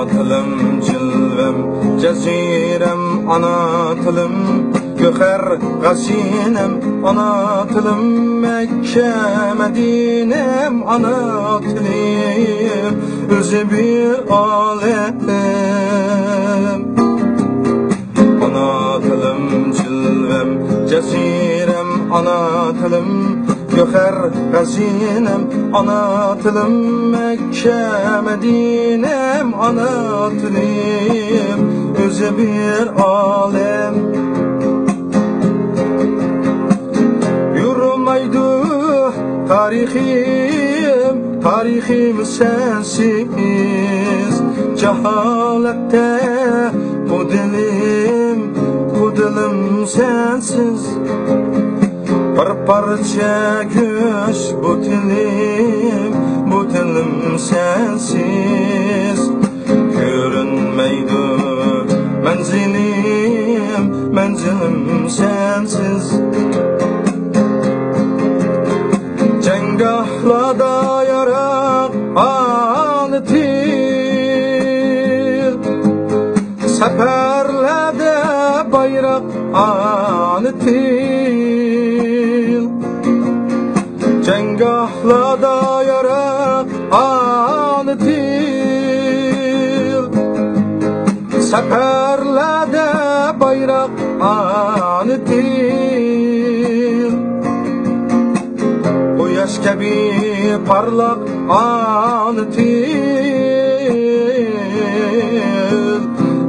tilim cilvem, cezirem ana tilim, göher gazinem ana tilim, Mekke Medinem ana tilim, özü bir alem. Ana tilim cilvem, cezirem ana tilim, göher gazinem ana tilim, Mekke Medinem ana tilim, özü bir alem. Yürümaydı tarihim sensiz, cehalette bu dilim sensiz. Bir parça göç bu dilim sensiz. Görünmeydi menzilim sensiz. Cengahlarda yarak anıtır, seferlerde bayrak anıtır. Cengahlarda yarak anıtır, seferlerde bayrak anıtır. Bu yaş gibi parlak anıtır,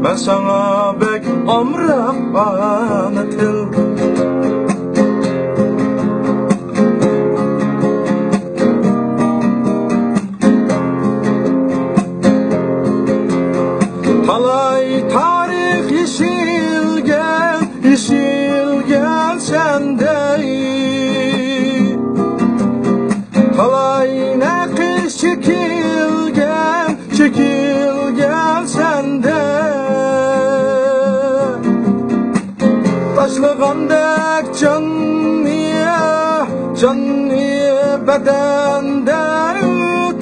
ben sana bek amrak anıtır. Talay tarih yeşil gel sende. Talay nakış çekil gel sende. Taşlığandek can niye bedende,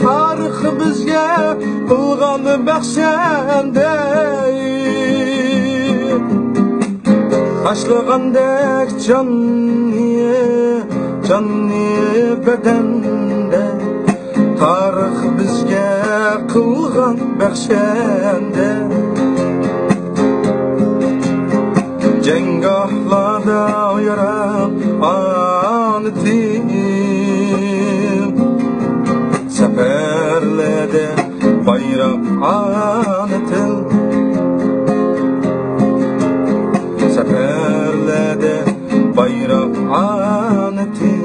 tarix bizge kılgan bəxşende. Taşlığandek can niye bedende, tarix bizge kılgan bəxşende. Cengahlarda yarak anıtır, seferlerde bayrak anıtır. Seferlerde bayrak anıtır.